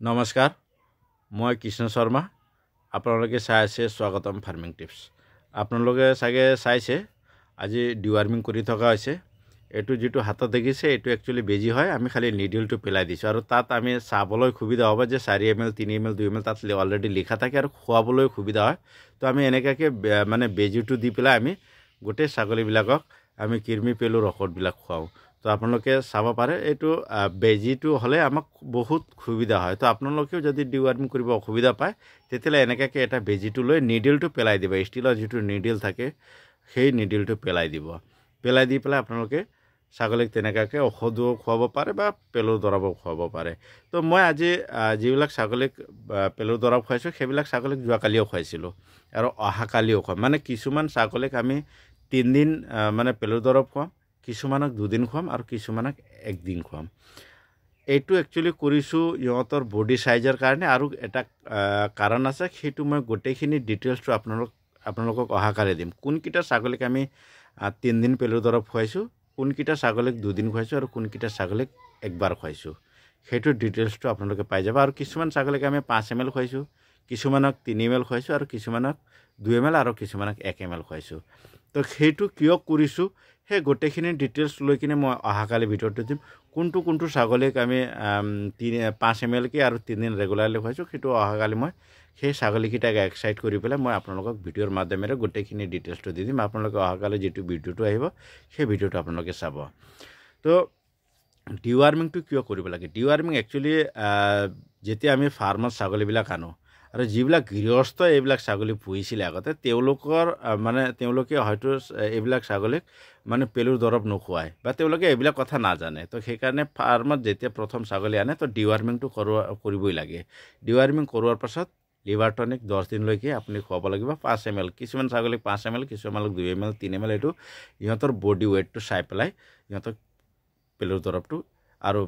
নমস্কাৰ মই কৃষ্ণ শৰ্মা আপোনালোকে চাই আছে স্বাগতম ফাৰ্মিং টিপছ আপোনালোকে চাগে চাইছে আজি ডিৱাৰ্মিং কৰি থকা হৈছে এটো যেটো হাতত দেখিছে এটো একচুয়ালি বেজি হয় আমি খালি নিডলটো পেলাই দিছো আৰু তাত আমি চাবলৈ সুবিধা হ'ব যে 4 ml 3 ml 2 ml তাত অলৰেডি লিখা থাকে আৰু খোৱাবলৈ সুবিধা হয় তো আমি এনেকাকে মানে বেজিটো দি পেলাই আমি গোটে ছাগলীবিলাকক আমি কিৰমি পেলুৰ ঔষধবিলাক খুৱাও তো আপোনালোকে চাব পাৰে এটো বেজিটো হলে আমাক বহুত সুবিধা হয় তো আপোনালোকেও যদি ডিৱাৰ্মিং কৰিব অসুবিধা পায় তেতিয়ালে এনেকাকে এটা বেজিটো লৈ নিডলটো পেলাই দিব ষ্টিলৰ যেটো নিডল থাকে সেই নিডলটো পেলাই দিব পেলাই দি পেলাই আপোনালোকে ছাগলীক তেনেকাকে ঔষধও খুৱাব পাৰে বা পেলুৰ দৰবও খুৱাব পাৰে তো মই আজি যিবিলাক ছাগলীক পেলুৰ দৰব খুৱাইছো সেইবিলাক ছাগলীক যোৱাকালিও খুৱাইছিলো আৰু অহাকালিও খুৱাম মানে কিছুমান ছাগলীক আমি 3 দিন মানে পেলুৰ দৰব খুৱাম কিছুমানক 2 দিন খুৱাম আৰু কিছুমানক 1 দিন খুৱাম এইটো একচুয়ালি কৰিছো ইহঁতৰ বডি সাইজৰ কাৰণে আৰু এটা কাৰণ আছে সেইটো মই গোটেইখিনি ডিটেইলছটো আপোনালোকক অহাকালি দিম কোনকিটা ছাগলীক আমি 3 দিন পেলুৰ দৰব খুৱাইছো কোনকিটা ছাগলীক 2 দিন খুৱাইছো আৰু কোনকিটা ছাগলীক একবাৰ খুৱাইছো সেইটো ডিটেইলছটো আপোনালোকে পাই যাব আৰু কিছুমান ছাগলীক আমি 5 ml খুৱাইছো কিছুমানক 3 ml খুৱাইছো আৰু কিছুমানক 2 ml আৰু কিছুমানক 1 ml খুৱাইছো তো সেইটো কিয় কৰিছো হে গোটেইখিনি ডিটেইলছ লৈ কিনে মই অহাকালি ভিডিঅ'টো দিম কোনটো ছাগলীক আমি 5 ml কে আৰু 3 দিন ৰেগুলাৰলি খুৱাইছো সেইটো অহাকালি মই সেই ছাগলীকিটাক এক্সাইট কৰি পেলাই মই আপোনালোকক ভিডিঅ'ৰ মাধ্যমেৰে গোটেইখিনি ডিটেইলছটো দি দিম আপোনালোকে অহাকালি যেটো ভিডিঅ'টো আহিব সেই ভিডিঅ'টো আপোনালোকে চাব তো ডিৱাৰ্মিংটো কিয় কৰিব লাগে ডিৱাৰ্মিং একচুয়ালি যেতিয়া আমি ফাৰ্মৰ ছাগলীবিলাক আনো আৰু যিবিলাক গৃহস্থ এইবিলাক ছাগলী পুহিছিল আগতে তেওঁলোকৰ মানে তেওঁলোকে হয়তো এইবিলাক ছাগলীক মানে পেলুৰ দৰব নোখোৱায় বা তেওঁলোকে এইবিলাক কথা নাজানে তো সেই কাৰণে ফাৰ্মত যেতিয়া প্ৰথম ছাগলী আনে তো ডিৱাৰ্মিংটো কৰিবই লাগে ডিৱাৰ্মিং কৰোৱাৰ পাছত লিভাৰ টনিক 10 দিন লৈকে আপুনি খুৱাব লাগিব 5 ml কিছুমান ছাগলীক 5 ml কিছুমানক 2 ml 3 ml এটো ইহঁতৰ বডি ওয়েটটো চাই পেলাই ইহঁতক পেলুৰ দৰবটো আৰু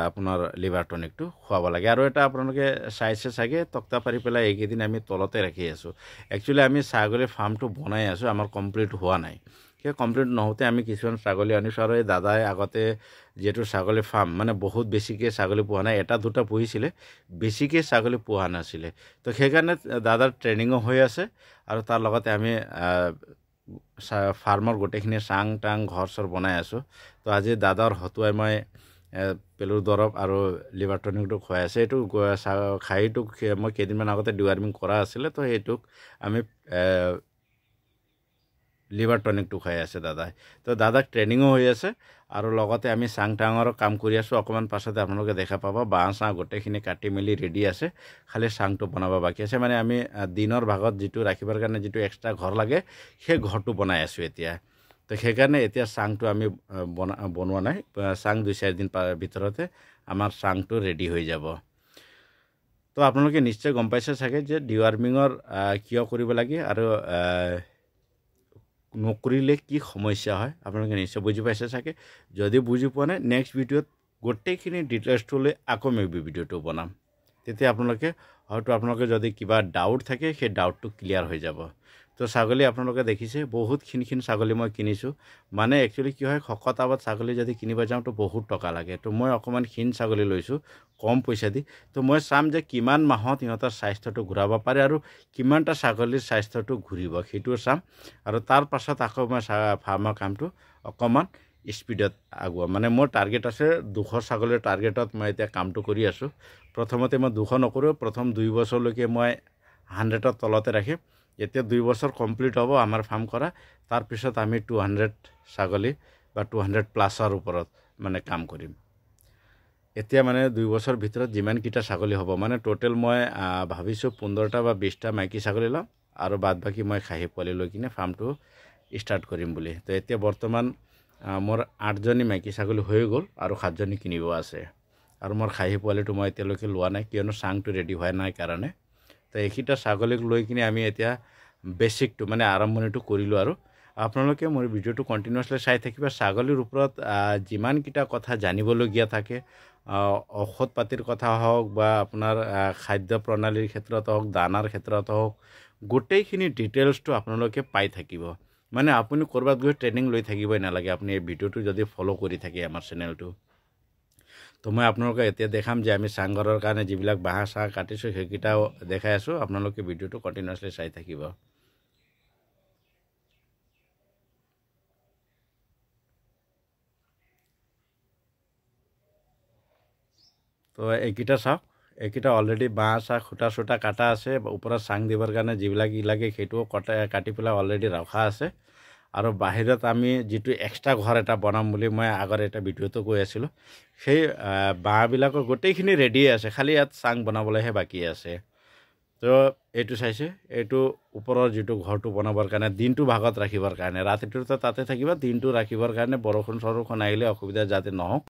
আপোনাৰ লিভাৰ টনিকটো খুৱাব লাগে আৰু এটা আপোনালোকে চাইছে চাগে তক্তা পাৰি পেলাই এইকেদিন আমি তলতে ৰাখি আছো একচুয়ালি আমি ছাগলী ফাৰ্মটো বনাই আছো আমাৰ কমপ্লিট হোৱা নাই সেই কমপ্লিট নহওঁতে আমি কিছুমান ছাগলী আনিছো আৰু দাদাই আগতে যেটো ছাগলী ফাৰ্ম মানে বহুত বেছিকে ছাগলী পোহা নাই এটা দুটা পুহিছিলে বেছিকে ছাগলী পোহা নাছিলে তো সেই কাৰণে দাদাৰ ট্ৰেনিংও হৈ আছে আৰু তাৰ লগতে আমি ফাৰ্মৰ গোটেইখিনি চাং টাং ঘৰ চৰ বনাই আছো তো আজি দাদাৰ হতুৱাই মই পেলুৰ দৰব আৰু লিভাৰ টনিকটো খুৱাই আছে এটো খাইটো মই কেদিনমান আগতে ডিৱাৰ্মিং কৰা আছিল তো এইটোক আমি লিভাৰ টনিকটো খুৱাই আছে দাদাই তো দাদাক ট্ৰেনিংও হৈ আছে আৰু লগতে আমি চাং টাঙৰ কাম কৰি আছো অকমান পাছতে আপোনালোকে দেখা পাবা বাঁহ গোটেইখিনি কাটি মেলি ৰেডি আছে খালি চাংটো বনাব বাকি আছে মানে আমি দিনৰ ভাগত যেটো ৰাখিবৰ কাৰণে যেটো এক্সট্ৰা ঘৰ লাগে সেই ঘৰটো বনাই আছো এতিয়া তো সেই কাৰণে এতিয়া চাংটো আমি বনোৱা নাই চাং 2-4 দিন ভিতৰতে আমাৰ চাংটো ৰেডি হৈ যাব তো আপোনালোকে নিশ্চয় গম পাইছে চাগে যে ডিৱাৰ্মিংৰ কিয় কৰিব লাগে আৰু নকৰিলে কি সমস্যা হয় আপোনালোকে নিশ্চয় বুজি পাইছে চাগে যদি বুজি পোৱা নাই নেক্সট ভিডিঅ'ত গোটেইখিনি ডিটেইলছটো লৈ আকৌ মই ভিডিঅ'টো বনাম তেতিয়া আপোনালোকে যদি কিবা ডাউট থাকে সেই ডাউটটো ক্লিয়াৰ হৈ যাব তো ছাগলী আপোনালোকে দেখিছে বহুত খিন ছাগলী মই কিনিছো মানে একচুয়ালি কি হয় খকতাবত ছাগলী যদি কিনিব যাওঁ তো বহুত টকা লাগে তো মই অকমান খিন ছাগলী লৈছো কম পইচা দি তো মই চাম যে কিমান মাহত ইহঁতৰ স্বাস্থ্যটো ঘূৰাব পাৰে আৰু কিমানটা ছাগলীৰ স্বাস্থ্যটো ঘূৰিব সেইটো চাম আৰু তাৰ পাছত আকৌ মই ফাৰ্মৰ কামটো অকমান স্পিডত আগুৱা মানে মোৰ টাৰ্গেট আছে 200 ছাগলীৰ টাৰ্গেটত মই এতিয়া কামটো কৰি আছো প্ৰথমতে মই 200 নকৰো প্ৰথম 2 বছৰলৈকে মই 100ৰ তলতে ৰাখিম এতিয়া 2 বছৰ কমপ্লিট হ'ব আমাৰ ফাৰ্ম কৰা তাৰ পিছত আমি 200 ছাগলী বা 200 প্লাসৰ ওপৰত মানে কাম কৰিম এতিয়া মানে 2 বছৰ ভিতৰত যিমান কিটা ছাগলী হ'ব মানে টোটাল মই ভাবিছো 15টা বা 20টা মাইকী ছাগলী লম আৰু বাদ বাকি মই খাহি পোৱালি লৈ কিনে ফাৰ্মটো ষ্টাৰ্ট কৰিম বুলি তো এতিয়া বৰ্তমান মোৰ 8 জনী মাইকী ছাগলী হৈ গ'ল আৰু 7 জনী কিনিব আছে আৰু মোৰ খাহি পোৱালিটো মই এতিয়ালৈকে লোৱা নাই কিয়নো চাংটো ৰেডি হোৱা নাই কাৰণে তো এইকিটা ছাগলীক লৈ কিনে আমি এতিয়া বেসিকটো মানে আৰম্ভণিটো কৰিলো আৰু আপোনালোকে মোৰ ভিডিঅ'টো কন্টিনিউয়াছলি চাই থাকিবা ছাগলীৰ ওপৰত যিমান কিটা কথা জানিবলগীয়া থাকে ঔষধ পাতিৰ কথা হওক বা আপোনাৰ খাদ্য প্ৰণালীৰ ক্ষেত্ৰত হওক দানাৰ ক্ষেত্ৰত হওক গোটেইখিনি ডিটেইলছটো আপোনালোকে পাই থাকিব মানে আপুনি কৰবাত গৈ ট্ৰেনিং লৈ থাকিবই নালাগে আপুনি এই ভিডিঅ'টো যদি ফলো কৰি থাকে আমাৰ চেনেলটো তো মই আপোনালোকক এতিয়া দেখাম যে আমি চাংঘৰৰ কাৰণে যিবিলাক বাঁহ চাহ কাটিছোঁ সেইকেইটাও দেখাই আছোঁ আপোনালোকে ভিডিঅ'টো কণ্টিনিউৱাছলি চাই থাকিব তো এইকেইটা চাওক এইকেইটা অলৰেডি বাঁহ চাহ খুঁটা চুটা কাটা আছে ওপৰত চাং দিবৰ কাৰণে যিবিলাক লাগে সেইটোও কাটি পেলাই অলৰেডি ৰখা আছে আৰু বাহিৰত আমি যিটো এক্সট্ৰা ঘৰ এটা বনাম বুলি মই আগৰ এটা ভিডিঅ'টো কৈ আছিলোঁ সেই বাঁহবিলাকৰ গোটেইখিনি ৰেডি আছে খালি ইয়াত চাং বনাবলৈহে বাকী আছে তো এইটো চাইছে এইটো ওপৰৰ যিটো ঘৰটো বনাবৰ কাৰণে দিনটো ভাগত ৰাখিবৰ কাৰণে ৰাতিটোতো তাতে থাকিব দিনটো ৰাখিবৰ কাৰণে বৰষুণ চৰষুণ আহিলে অসুবিধা যাতে নহওক